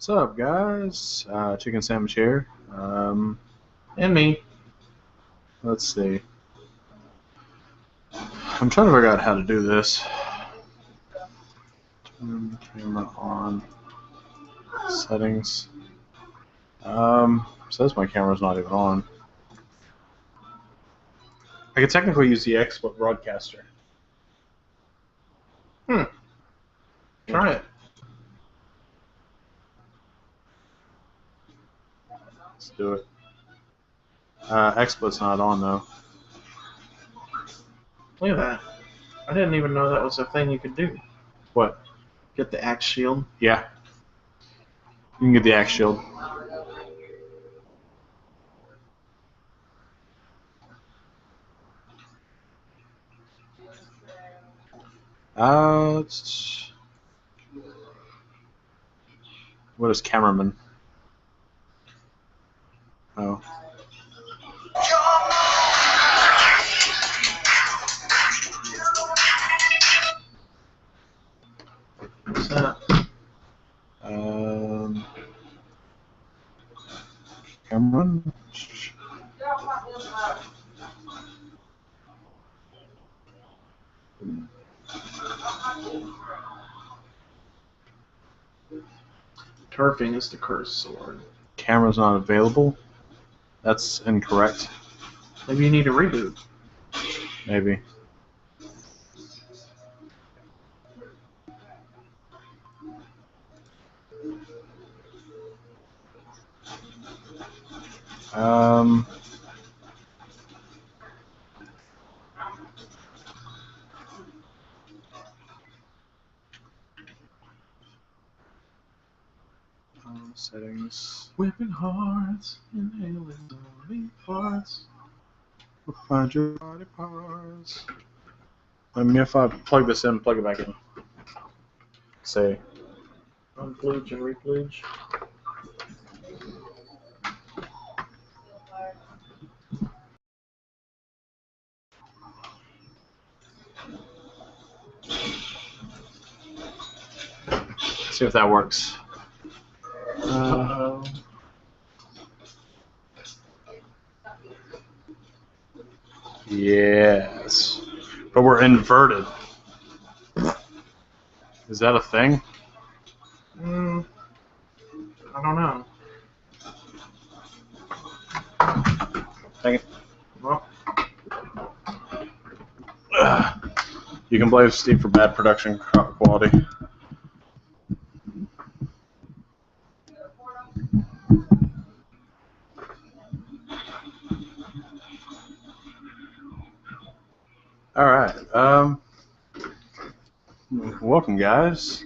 What's up, guys? Chicken Sammich here. And me. Let's see. I'm trying to figure out how to do this. Turn the camera on. Settings. Says my camera's not even on. I could technically use the XSplit broadcaster. Try it. Let's do it. XSplit's not on though. Look at that. I didn't even know that was a thing you could do. What? Get the axe shield. Yeah. You can get the axe shield. What is cameraman? Oh. What's that? Cameraman? Turfing is the cursed sword. Camera's not available? That's incorrect. Maybe you need a reboot. Maybe. Settings. Whipping hearts, inhaling body parts. We'll find your body parts. I mean, if I plug this in, plug it back in. Say. Unplooge and replooge. See if that works. Yes. But we're inverted. Is that a thing? I don't know. Dang it. Well, You can blame Steve for bad production quality. All right. Welcome, guys.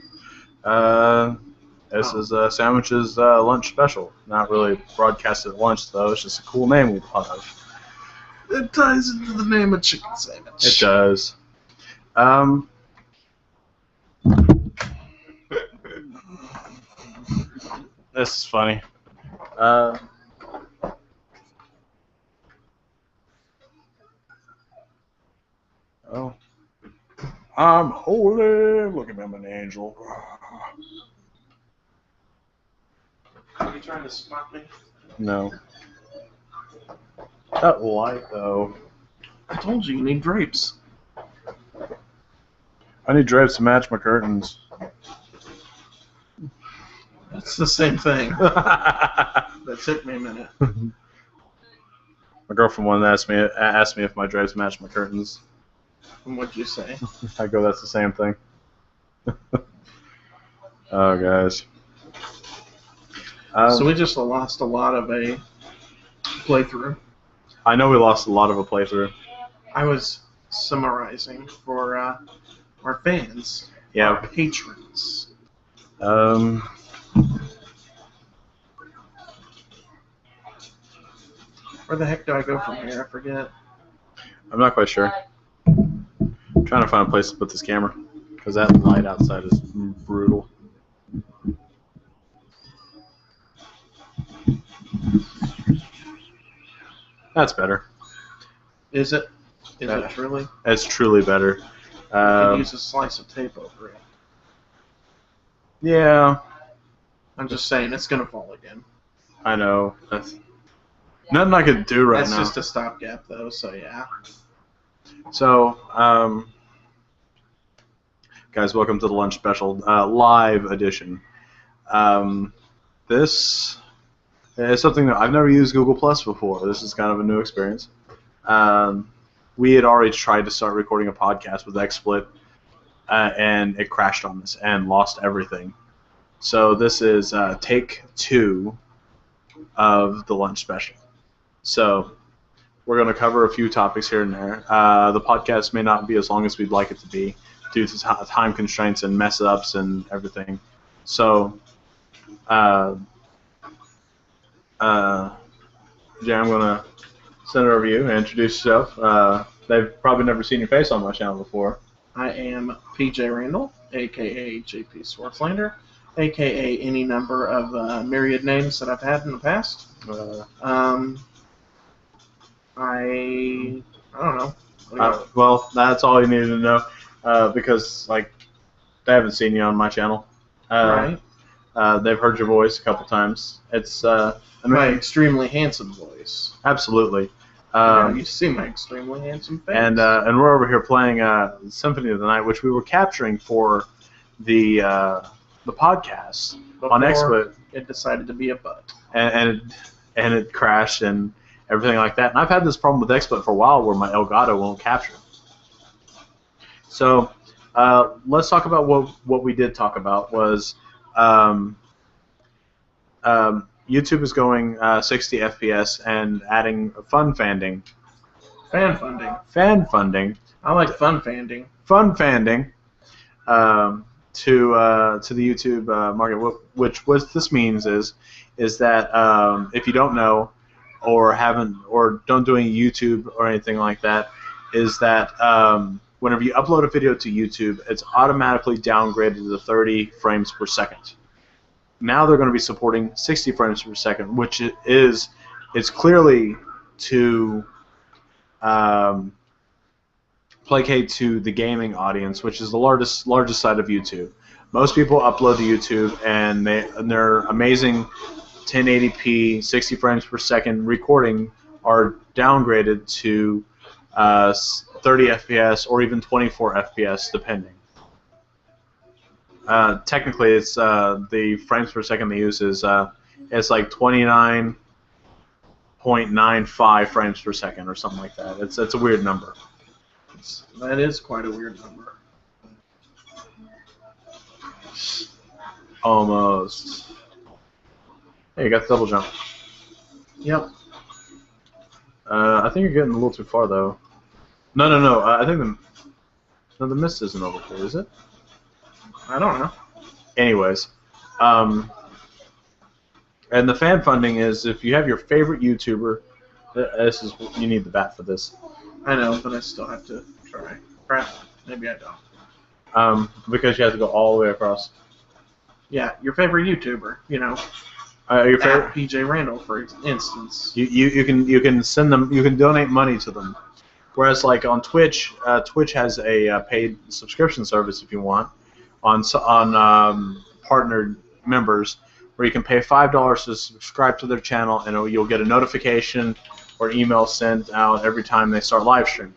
This is Sandwich's lunch special. Not really broadcasted at lunch, though. It's just a cool name we thought of. it ties into the name of Chicken Sandwich. It does. This is funny. Oh. I'm holy. Look at me, I'm an angel. Are you trying to spot me? No. That light, though. I told you need drapes. I need drapes to match my curtains. That's the same thing. That took me a minute. My girlfriend wanted to ask me if my drapes match my curtains. And what'd you say? I go, that's the same thing. Oh, guys. So we just lost a lot of a playthrough. I know we lost a lot of a playthrough. I was summarizing for our fans, Yeah. our patrons. Where the heck do I go from here? I forget. I'm not quite sure. I'm trying to find a place to put this camera because that light outside is brutal. That's better. Is it? Is it truly? It's truly better. You could use a slice of tape over it. Yeah. I'm just saying it's gonna fall again. I know. That's nothing I could do right That's now. just a stopgap, though. So yeah. So, guys, welcome to the lunch special, live edition. This is something that I've never used Google Plus before. This is kind of a new experience. We had already tried to start recording a podcast with XSplit, and it crashed on us and lost everything. So this is take 2 of the lunch special. So we're going to cover a few topics here and there. The podcast may not be as long as we'd like it to be due to time constraints and mess-ups and everything. So, Jay, I'm going to send it over to you and introduce yourself. They've probably never seen your face on my channel before. I am PJ Randall, a.k.a. JP Swartzlander, a.k.a. any number of myriad names that I've had in the past. I don't know. Well, that's all you needed to know, because like they haven't seen you on my channel. Right. They've heard your voice a couple times. It's my extremely handsome voice. Absolutely. You see my extremely handsome face. And we're over here playing Symphony of the Night, which we were capturing for the podcast on XSplit. It decided to be a butt. And it crashed and everything like that. And I've had this problem with XSplit for a while where my Elgato won't capture. So let's talk about what we did talk about was YouTube is going 60 FPS and adding fan funding. Fan funding. Fan funding. I like fun fanding. Fun fanding to the YouTube market. Which what this means is that if you don't know or don't do any YouTube or anything like that, is that whenever you upload a video to YouTube, it's automatically downgraded to 30 frames per second. Now they're going to be supporting 60 frames per second, which it's clearly to placate to the gaming audience, which is the largest side of YouTube. Most people upload to YouTube and their amazing 1080p 60 frames per second recording are downgraded to 30 FPS or even 24 FPS depending. Technically, it's the frames per second they use is it's like 29.95 frames per second or something like that. It's a weird number. That is quite a weird number. Almost. Hey, you got the double jump. Yep. I think you're getting a little too far though. No. I think the mist isn't over here, is it? I don't know. Anyways, and the fan funding is if you have your favorite YouTuber. You need the bat for this. I know, but I still have to try. Crap. Maybe I don't. Because you have to go all the way across. Yeah, your favorite YouTuber. You know. Your favorite PJ Randall, for instance. You can send them. You can donate money to them. Whereas like on Twitch, Twitch has a paid subscription service if you want on partnered members, where you can pay $5 to subscribe to their channel, and you'll get a notification or email sent out every time they start live streaming.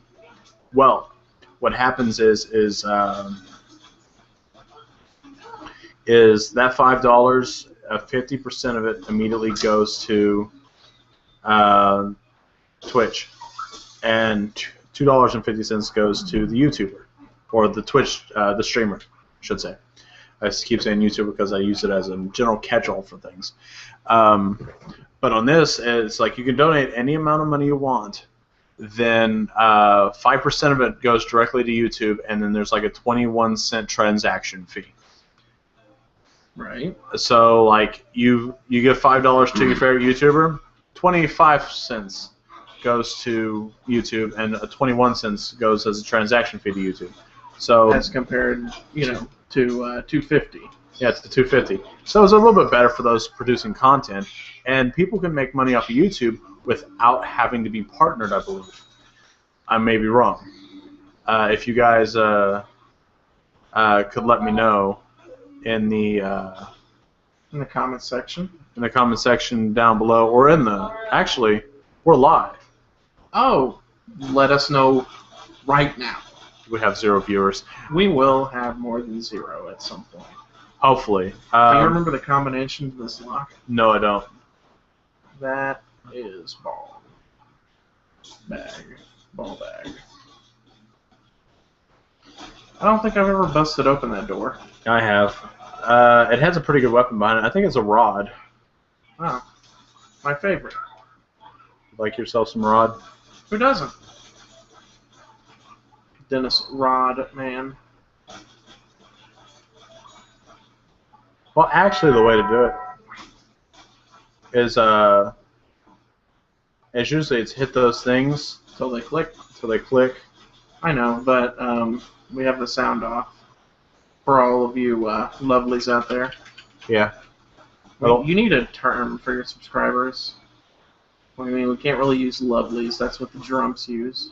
Well, what happens is that $5, 50% of it immediately goes to Twitch, and $2.50 goes to the YouTuber, or the Twitch, the streamer, I should say. I just keep saying YouTuber because I use it as a general catch-all for things. But on this, it's like you can donate any amount of money you want. Then 5% of it goes directly to YouTube, and then there's like a 21-cent transaction fee. Right. So like you give $5 to your favorite YouTuber, 25 cents goes to YouTube, and 21 cents goes as a transaction fee to YouTube. So as compared, to $2.50. Yeah, it's the $2.50. So it's a little bit better for those producing content, and people can make money off of YouTube without having to be partnered, I believe. I may be wrong. If you guys could let me know in the In the comments section. in the comment section down below, or in the... Actually, we're live. Oh, let us know right now. We have 0 viewers. We will have more than 0 at some point. Hopefully. Do you remember the combination to this lock? No, I don't. That is ball. Bag. Ball bag. I don't think I've ever busted open that door. I have. It has a pretty good weapon behind it. I think it's a rod. Oh. My favorite. Like yourself some rod? Who doesn't? Dennis Rodman. Well, actually, the way to do it is usually it's hit those things Till they click. till they click. I know, but we have the sound off for all of you lovelies out there. Yeah. Well, you need a term for your subscribers. I mean, we can't really use lovelies. That's what the drumps use.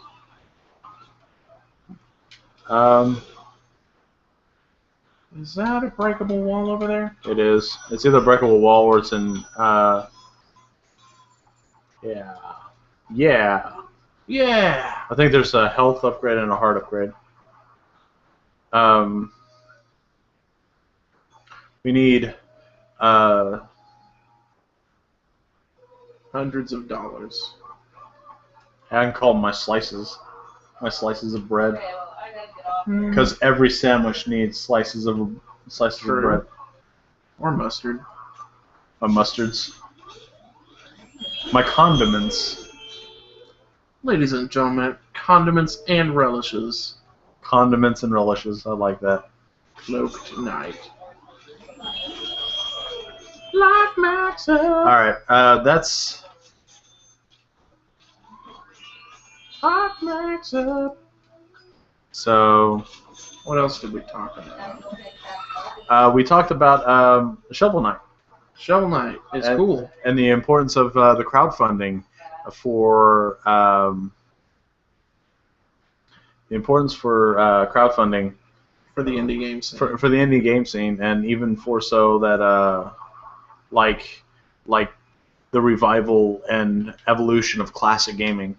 Is that a breakable wall over there? It is. It's either a breakable wall or it's in. Yeah. Yeah. Yeah. I think there's a health upgrade and a heart upgrade. We need Hundreds of dollars. I can call them my slices of bread, Hmm. because every sandwich needs slices of True. bread. Or mustard. My mustards, my condiments, Ladies and gentlemen, condiments and relishes. condiments and relishes. I like that. Cloaked night. Life max up. All right, that's Life max up. so. What else did we talk about? We talked about Shovel Knight. Shovel Knight is cool. And the importance of the crowdfunding for crowdfunding For the indie game scene. for the indie game scene, and even for so that like the revival and evolution of classic gaming.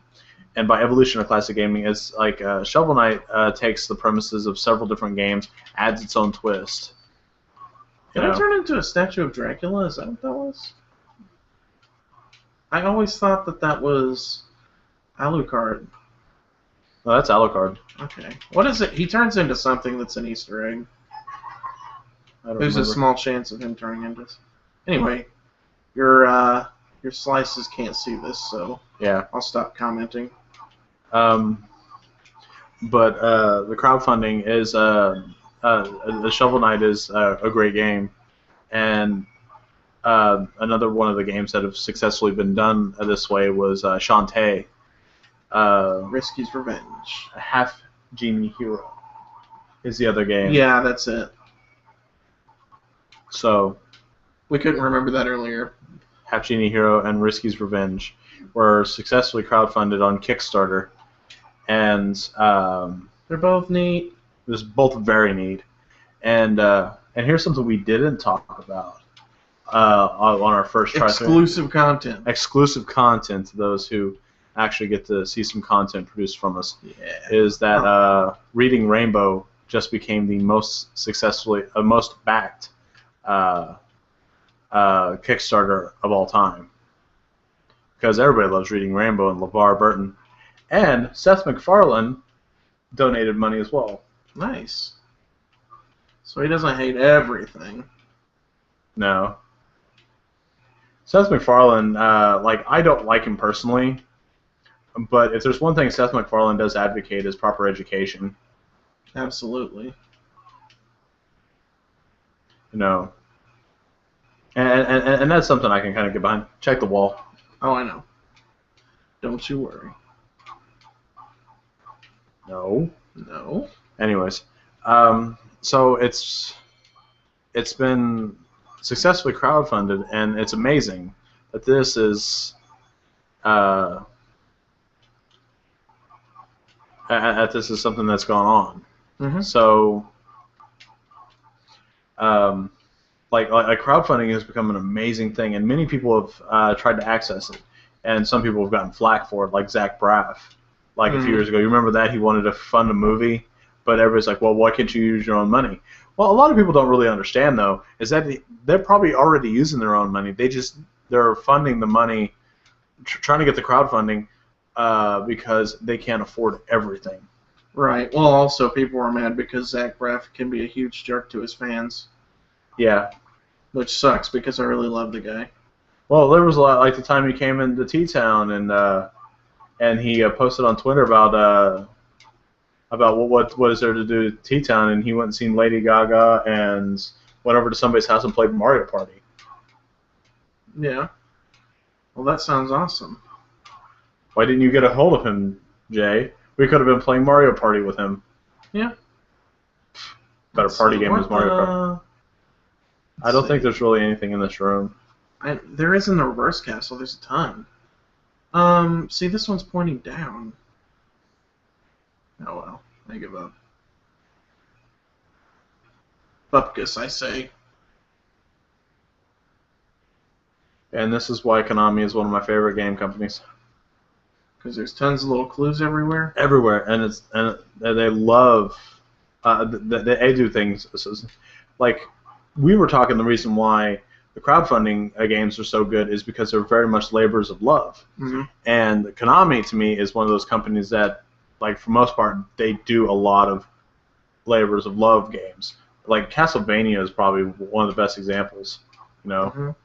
And by evolution of classic gaming, it's like Shovel Knight takes the premises of several different games, adds its own twist. Did I turn into a statue of Dracula? Is that what that was? I always thought that was Alucard. No, that's Alucard. Okay. What is it? He turns into something that's an Easter egg. I don't There's a remember. small chance of him turning into... Anyway, your slices can't see this, so Yeah. I'll stop commenting. But the crowdfunding is the Shovel Knight is a great game, and another one of the games that have successfully been done this way was Shantae. Risky's Revenge. Half Genie Hero is the other game. Yeah, that's it. So We couldn't remember that earlier. Half Genie Hero and Risky's Revenge were successfully crowdfunded on Kickstarter, and They're both neat. it was both very neat. And here's something we didn't talk about on our first try. Exclusive content. Exclusive content to those who actually get to see some content produced from us. Yeah. Is that Reading Rainbow just became the most most backed Kickstarter of all time, because everybody loves Reading Rainbow and LeVar Burton, and Seth MacFarlane donated money as well. Nice. So he doesn't hate everything. No. Seth MacFarlane, I don't like him personally, but if there's one thing Seth MacFarlane does advocate is proper education. Absolutely. You know. And that's something I can kind of get behind. Check the wall. Oh, I know. Don't you worry. No. No. Anyways, so it's been successfully crowdfunded, and it's amazing that this is this is something that's gone on. Mm-hmm. So like crowdfunding has become an amazing thing, and many people have tried to access it, and some people have gotten flack for it, like Zach Braff, like a few years ago. You remember that he wanted to fund a movie, but everybody's like, well, why can't you use your own money? Well, a lot of people don't really understand though, is that they're probably already using their own money. They're funding the money, trying to get the crowdfunding because they can't afford everything. Right. Well, also people were mad because Zach Braff can be a huge jerk to his fans. Yeah. Which sucks because I really love the guy. Well, there was a lot, like the time he came into T-Town and he posted on Twitter about what is there to do at T-Town, and he went and seen Lady Gaga and went over to somebody's house and played Mario Party. Yeah. Well, that sounds awesome. Why didn't you get a hold of him, Jay? We could have been playing Mario Party with him. Yeah. Better party game is Mario Party. I don't think there's really anything in this room. There is in the reverse castle. There's a ton. See, this one's pointing down. Oh well, I give up. Bupkis, I say. And this is why Konami is one of my favorite game companies. Because there's tons of little clues everywhere. Everywhere, and they love they do things like we were talking. The reason why the crowdfunding games are so good is because they're very much labors of love. Mm-hmm. And Konami to me is one of those companies that, like for most part, they do a lot of labors of love games. Like Castlevania is probably one of the best examples. You know.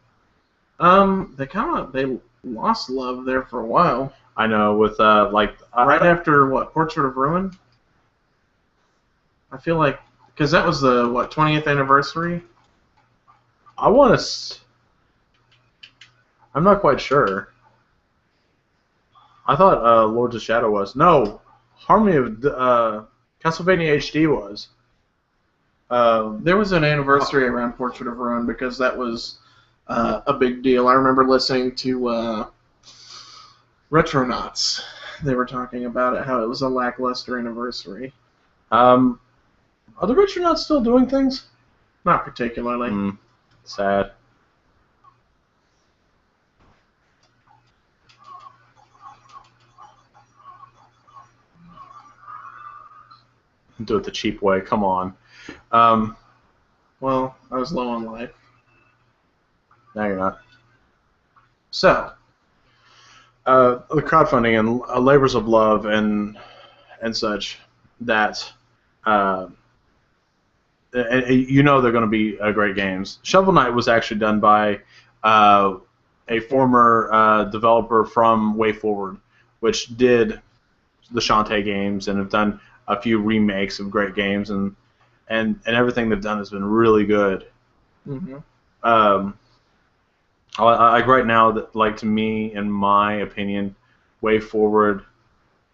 Mm-hmm. They lost love there for a while. I know with after what, Portrait of Ruin? I feel like because that was the 20th anniversary. I'm not quite sure. I thought Lords of Shadow was. No, Harmony of Castlevania HD was. There was an anniversary around Portrait of Ruin because that was a big deal. I remember listening to Retronauts. They were talking about it, how it was a lackluster anniversary. Are the Retronauts still doing things? Not particularly. Sad. Do it the cheap way. Come on. Well, I was low on life. No, you're not. So, the crowdfunding and labors of love and such that you know they're going to be great games. Shovel Knight was actually done by a former developer from WayForward, which did the Shantae games and have done a few remakes of great games, and everything they've done has been really good. Mm-hmm. Like right now, like to me, in my opinion, WayForward.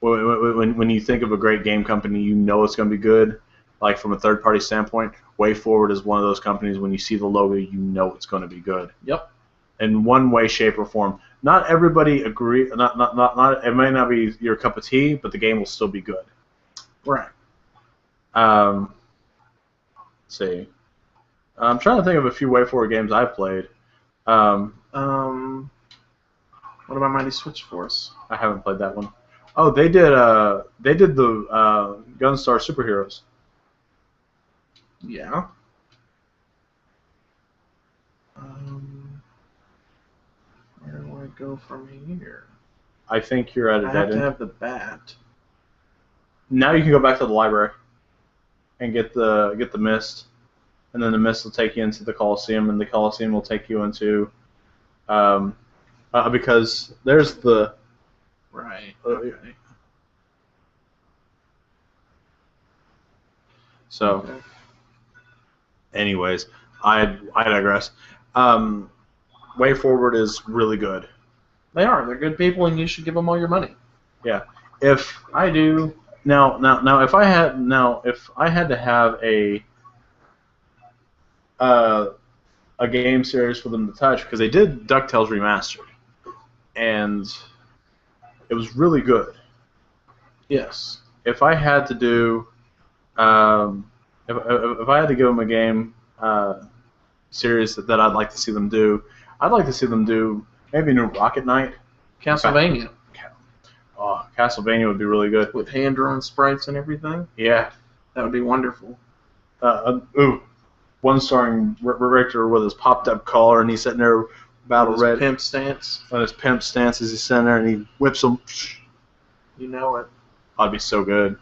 When you think of a great game company, you know it's going to be good. Like from a third-party standpoint, WayForward is one of those companies. When you see the logo, you know it's going to be good. Yep. In one way, shape, or form. Not everybody agree. Not. It may not be your cup of tea, but the game will still be good. Right. Let's see. I'm trying to think of a few WayForward games I've played. What about Mighty Switch Force? I haven't played that one. Oh, they did the Gunstar Superheroes. Yeah. Where do I go from here? I think you're at a I dead have to end. have the bat. Now you can go back to the library and get the mist, and then the mist will take you into the Coliseum, and the Coliseum will take you into because there's the right. Okay. So, okay. Anyways, I digress. WayForward is really good. They are. They're good people, and you should give them all your money. Yeah. If I do. Now, if I had to have a game series for them to touch, because they did DuckTales Remastered, and it was really good. Yes. If I had to do, if I had to give them a game series that I'd like to see them do. I'd like to see them do maybe a new Rocket Knight. Castlevania. Oh, Castlevania would be really good. With hand-drawn sprites and everything. Yeah. That would be wonderful. One starring Richter with his popped-up collar, and he's sitting there battle red. Pimp stance. On his pimp stance as he's sitting there, and he whips him. You know it. That'd be so good.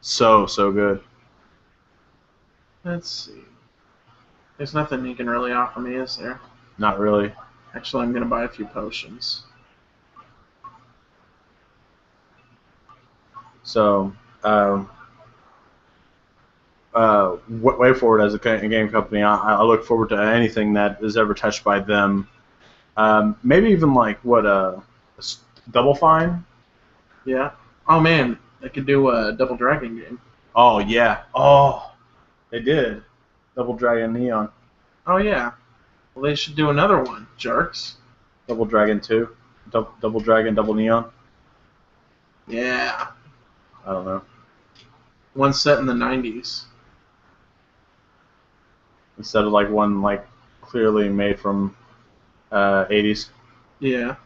So good. Let's see. There's nothing you can really offer me, is there? Not really. Actually, I'm going to buy a few potions. So, way forward as a game company, I look forward to anything that is ever touched by them. Maybe even like Double Fine. Yeah. Oh man, they could do a Double Dragon game. Oh yeah. Oh, they did. Double Dragon Neon. Oh yeah. Well, they should do another one, jerks. Double Dragon 2. Double Dragon, Double Neon. Yeah. I don't know. One set in the 90s. Instead of like one like clearly made from 80s. Yeah.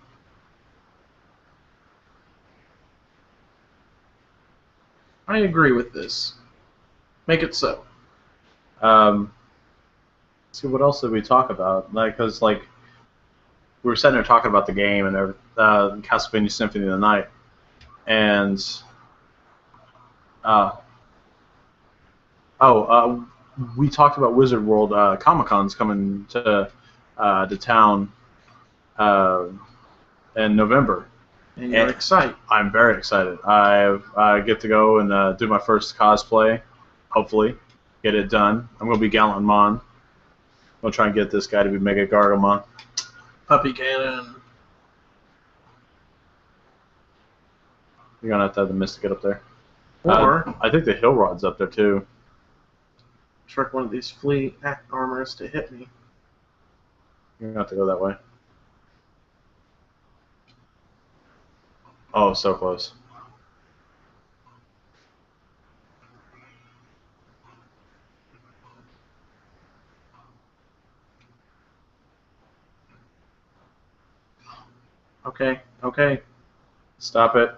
I agree with this. Make it so. See, what else did we talk about? Because we were sitting there talking about the game and Castlevania Symphony of the Night, and we talked about Wizard World Comic-Con's coming to town in November. And you're excited. I'm very excited. I get to go and do my first cosplay, hopefully. Get it done. I'm going to be Gallant Mon. I'm going to try and get this guy to be Mega Gargamon. Puppy Cannon. You're going to have the Mist to get up there. Or I think the Hill Rod's up there, too. trick one of these flea armors to hit me. You're going to have to go that way. Oh, so close. Okay, okay. Stop it.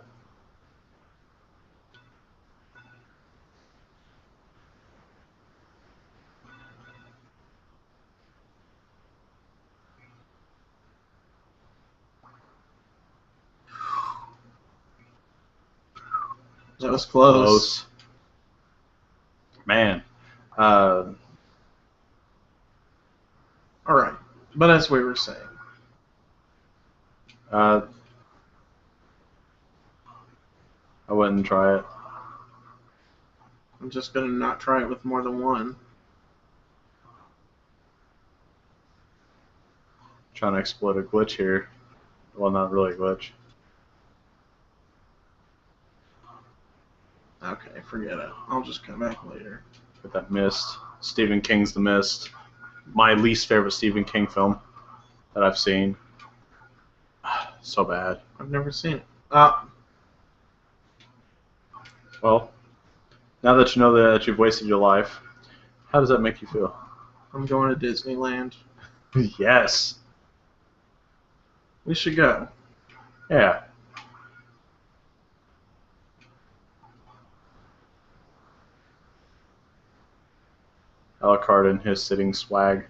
That was close. Man. All right, but as we were saying, I wouldn't try it. I'm just gonna not try it with more than one. Trying to exploit a glitch here. Well, not really a glitch. Okay, forget it. I'll just come back later. Get that Mist. Stephen King's The Mist. My least favorite Stephen King film that I've seen. So bad. I've never seen it. Well, now that you know that you've wasted your life, how does that make you feel? I'm going to Disneyland. Yes. We should go. Yeah. Alucard and his sitting swag.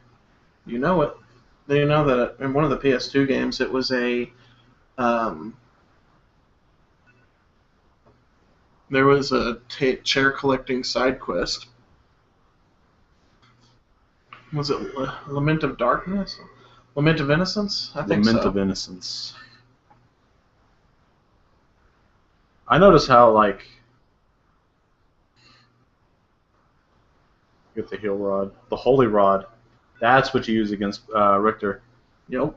You know it. You know that in one of the PS2 games, it was a there was a chair collecting side quest. Was it Lament of Darkness? Lament of Innocence? I think Lament so. of Innocence. I notice how, get the heal rod. The holy rod. That's what you use against Richter. Yep.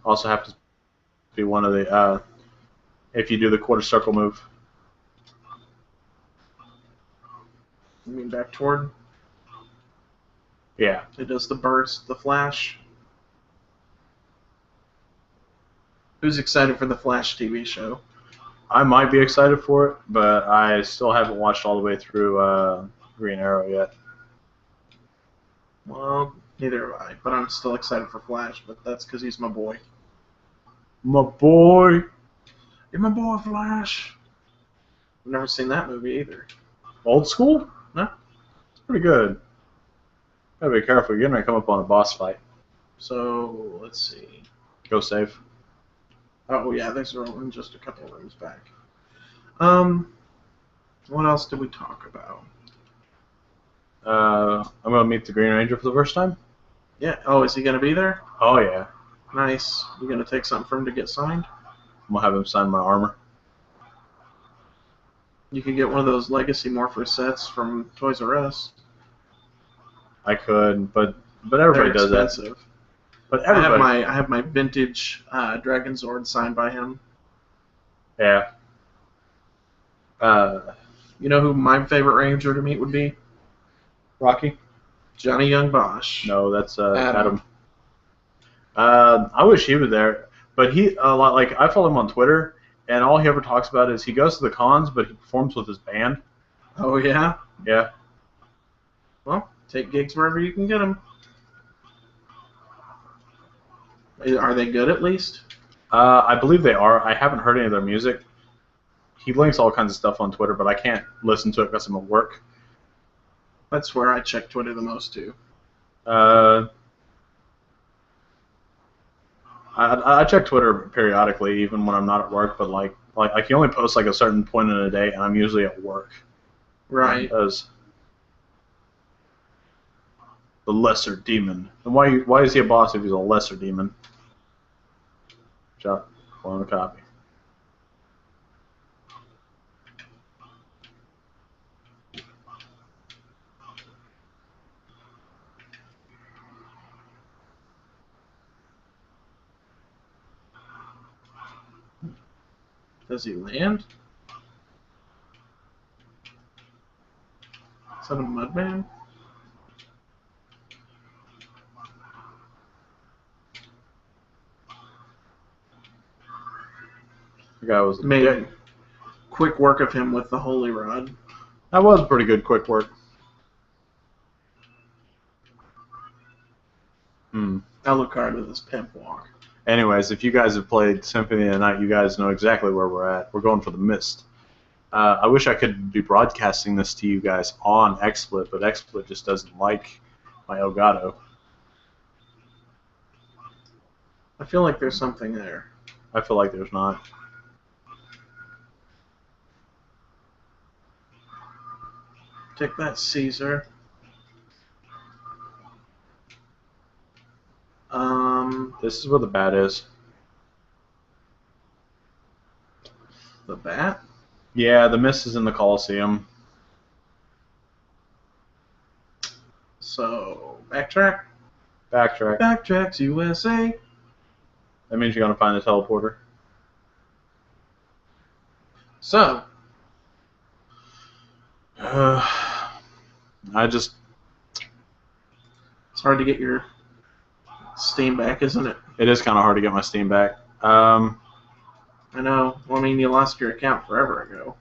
Also happens to be one of the, if you do the quarter circle move. You mean back toward? Yeah. It does the burst, the flash. Who's excited for the Flash TV show? I might be excited for it, but I still haven't watched all the way through Green Arrow yet. Well, neither have I, but I'm still excited for Flash, but that's because he's my boy. My boy. You're my boy, Flash. I've never seen that movie either. Old school? No. It's pretty good. Gotta be careful. You're getting ready to come up on a boss fight. So, let's see. Go save. Oh, yeah, there's a room just a couple of rooms back. What else did we talk about? I'm gonna meet the Green Ranger for the first time. Yeah. Oh, is he going to be there? Oh yeah. Nice. You going to take something for him to get signed? I'm gonna have him sign my armor. You could get one of those Legacy Morpher sets from Toys R Us. I could, but everybody They're does that. expensive. But everybody. I have my vintage Dragon Zord signed by him. Yeah. You know who my favorite Ranger to meet would be? Rocky? Johnny Young Bosch. No, that's Adam. I wish he was there, but he like I follow him on Twitter, and all he ever talks about is he goes to the cons, but he performs with his band. Oh, yeah? Yeah. Well, take gigs wherever you can get them. Are they good at least? I believe they are. I haven't heard any of their music. He links all kinds of stuff on Twitter, but I can't listen to it because I'm at work. That's where I check Twitter the most, too. I check Twitter periodically, even when I'm not at work. But like I can only post like a certain point in a day, and I'm usually at work. Right. Because the lesser demon. And why is he a boss if he's a lesser demon? Shot. One copy. Does he land? Is that a Mudman? The guy was a Made dick. quick work of him with the Holy Rod. That was pretty good quick work. Alucard with his pimp walk. Anyways, if you guys have played Symphony of the Night, you guys know exactly where we're at. We're going for the mist. I wish I could be broadcasting this to you guys on XSplit, but XSplit just doesn't like my Elgato. I feel like there's something there. I feel like there's not. Take that, Caesar. This is where the bat is. The bat? Yeah, the mist is in the Coliseum. So, backtrack? Backtrack. Backtracks USA. That means you're going to find the teleporter. So, I just... it's hard to get your Steam back, isn't it? It is kind of hard to get my Steam back. I know. Well, I mean, you lost your account forever ago.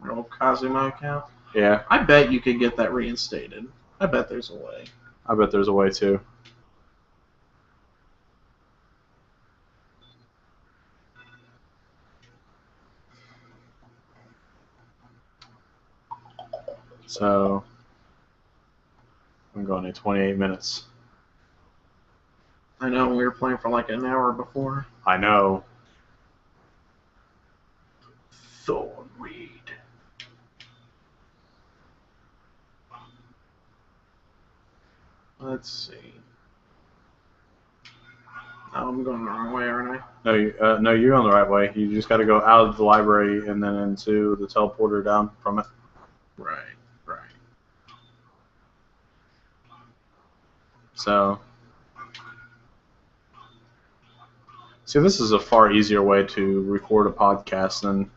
Your old Kazuma account. Yeah. I bet you could get that reinstated. I bet there's a way. I bet there's a way too. So, I'm going to 28 minutes. I know, we were playing for like an hour before. I know. Thornweed. Let's see. Oh, I'm going the wrong way, aren't I? No, you're going the right way. You just got to go out of the library and then into the teleporter down from it. Right. So, see, this is a far easier way to record a podcast than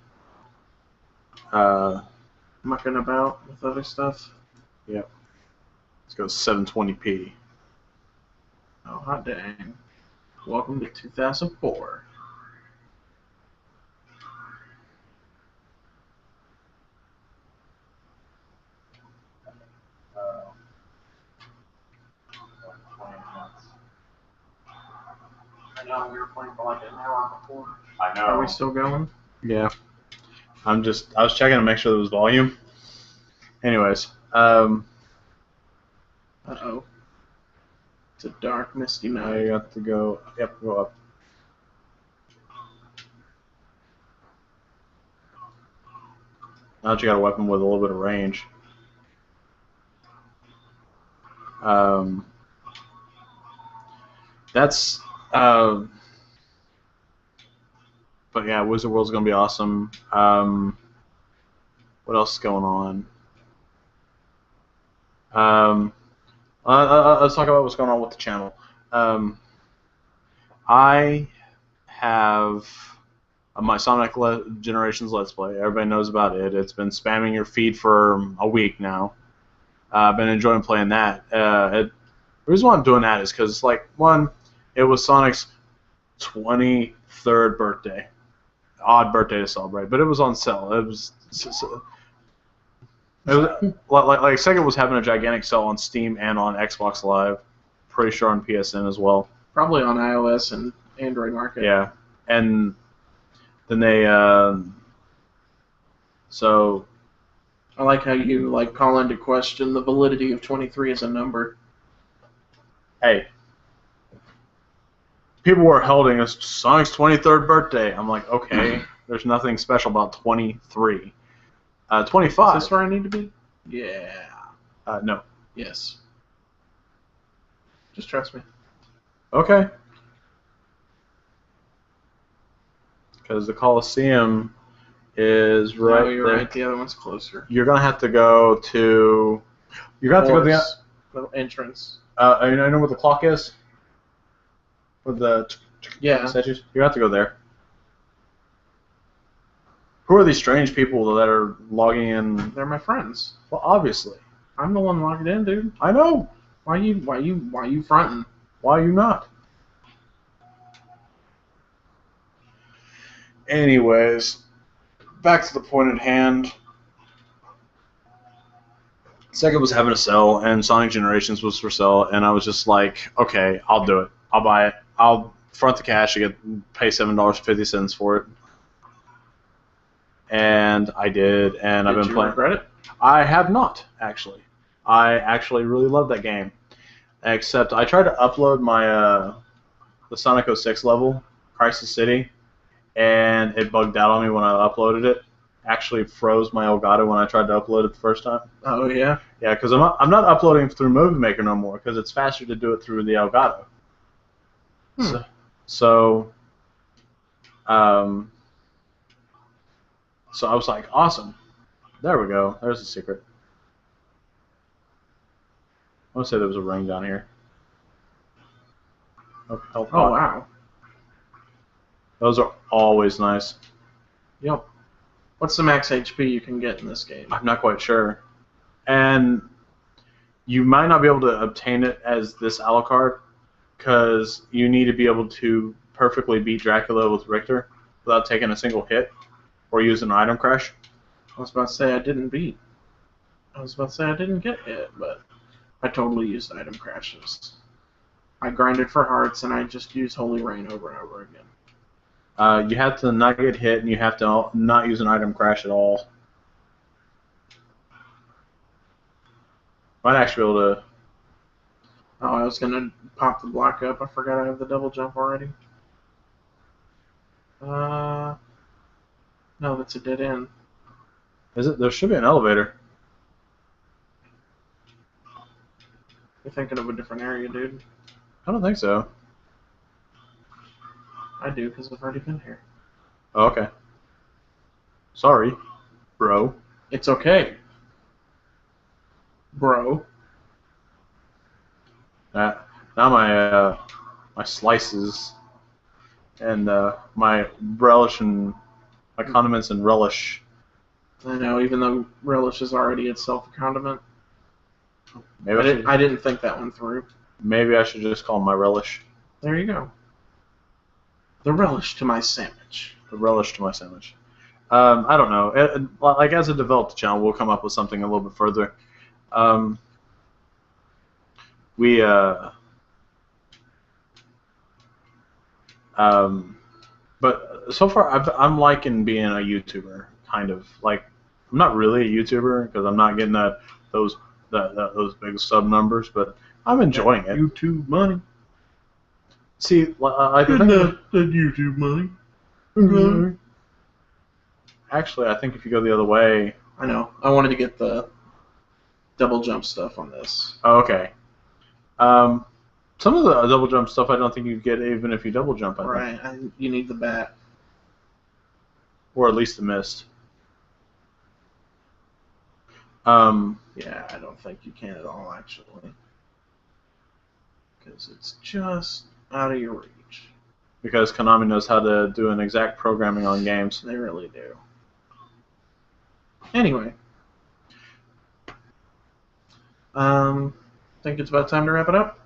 Mucking about with other stuff. Yep. Let's go 720p. Oh, hot dang. Welcome to 2004. know, we were playing for like an hour before. I know. Are we still going? Yeah. I was checking to make sure there was volume. Anyways, Uh-oh. It's a dark, misty I night. got to go. Yep, go up. Now that you got a weapon with a little bit of range. That's. But yeah, Wizard World's gonna be awesome. What else is going on? Let's talk about what's going on with the channel. I have my Sonic Generations Let's Play. Everybody knows about it. It's been spamming your feed for a week now. I've been enjoying playing that. The reason why I'm doing that is because, like, one, it was Sonic's 23rd birthday. Odd birthday to celebrate, but it was on sale. It was like Sega was having a gigantic sale on Steam and on Xbox Live. Pretty sure on PSN as well. Probably on iOS and Android market. Yeah, and then they so I like how you like call into question the validity of 23 as a number. hey, people were holding us Sonic's 23rd birthday. I'm like, okay, there's nothing special about 23. 25. Is this where I need to be? Yeah. No. Yes. Just trust me. Okay. Because the Coliseum is right No, you're there. right. The other one's closer. You're gonna have to go to. You're gonna have to go to the entrance. I know what the clock is. With the Yeah. statues. You have to go there. Who are these strange people that are logging in? They're my friends. Well, obviously. I'm the one logged in, dude. I know. Why you fronting? Why are you not? Anyways, back to the point at hand. Sega was having a sale, and Sonic Generations was for sale, and I was just like, okay, I'll do it. I'll buy it. I'll front the cash and pay $7.50 for it. And I did, and I've been playing. Did you regret it? I have not, actually. I actually really love that game. Except I tried to upload my the Sonic 06 level, Crisis City, and it bugged out on me when I uploaded it. Actually froze my Elgato when I tried to upload it the first time. Oh yeah. Yeah, because I'm not uploading through Movie Maker no more because it's faster to do it through the Elgato. So I was like, awesome. There we go. There's the secret. I want to say there was a ring down here. Okay, health pot. Oh wow. Those are always nice. Yep. What's the max HP you can get in this game? I'm not quite sure. And you might not be able to obtain it as this Alucard because you need to be able to perfectly beat Dracula with Richter without taking a single hit or using an item crash. I was about to say I didn't get hit, but I totally used item crashes. I grinded for hearts and I just used Holy Rain over and over again. You have to not get hit and you have to not use an item crash at all. Might actually be able to. Oh, I was gonna pop the block up. I forgot I have the double jump already. No, that's a dead end. Is it? There should be an elevator. You're thinking of a different area, dude. I don't think so. I do, because I've already been here. Oh, okay. Sorry, bro. It's okay, bro. Now my my slices and my relish and my condiments and relish. I know, even though relish is already itself a condiment. Maybe I didn't think that one through. Maybe I should just call them my relish. There you go. The relish to my sandwich. The relish to my sandwich. I don't know. Like as a developed channel, we'll come up with something a little bit further. But so far, I'm liking being a YouTuber, kind of. Like, I'm not really a YouTuber because I'm not getting those those big sub numbers, but I'm enjoying it. YouTube money. See, I think that YouTube money. actually, I think if you go the other way. I know. I wanted to get the double jump stuff on this. Oh, okay. Some of the double jump stuff I don't think you get even if you double jump. Right. You need the bat. Or at least the mist. Yeah, I don't think you can at all, actually. Because it's just out of your reach. Because Konami knows how to do an exact programming on games. They really do. Anyway. Think it's about time to wrap it up?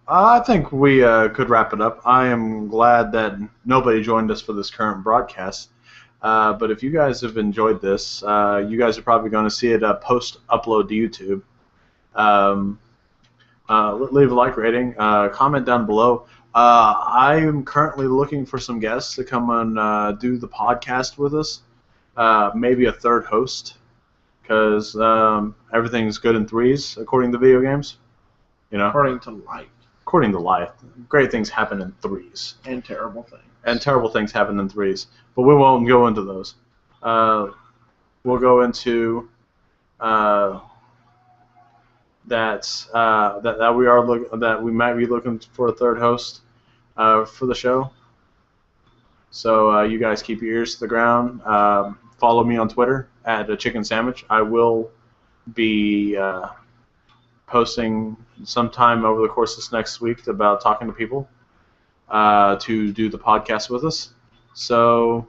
I think we could wrap it up. I am glad that nobody joined us for this current broadcast. But if you guys have enjoyed this, you guys are probably going to see it post-upload to YouTube. Leave a like rating. Comment down below. I am currently looking for some guests to come and do the podcast with us. Maybe a third host, because everything's good in threes, according to video games. You know, according to life. According to life, great things happen in threes. And terrible things. And terrible things happen in threes. But we won't go into those. We'll go into that we might be looking for a third host for the show. So you guys keep your ears to the ground. Follow me on Twitter at Chicken Sammich. I will be posting sometime over the course of this next week about talking to people to do the podcast with us. So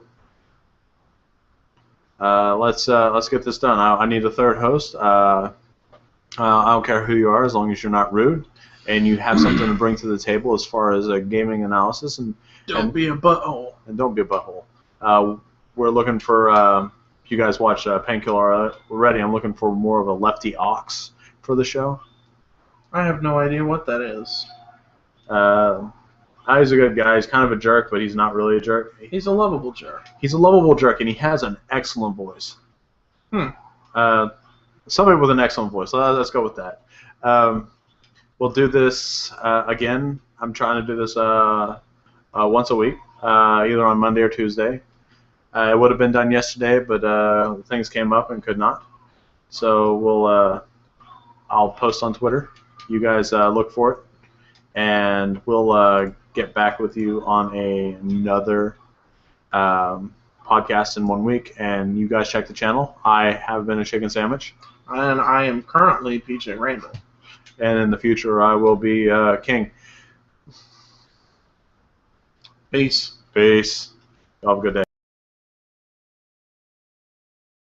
let's get this done. I need a third host. I don't care who you are, as long as you're not rude and you have something to bring to the table as far as a gaming analysis. And don't be a butthole. And don't be a butthole. We're looking for. If you guys watch Painkiller already, I'm looking for more of a lefty ox for the show. I have no idea what that is. He's a good guy. He's kind of a jerk, but he's not really a jerk. He's a lovable jerk. He's a lovable jerk, and he has an excellent voice. Somebody with an excellent voice. Let's go with that. We'll do this again. I'm trying to do this once a week, either on Monday or Tuesday. It would have been done yesterday, but things came up and could not. So I'll post on Twitter. You guys look for it, and we'll get back with you on another podcast in 1 week. And you guys check the channel. I have been a Chicken Sammich. And I am currently PJ Randall. And in the future, I will be King. Peace. Peace. Have a good day.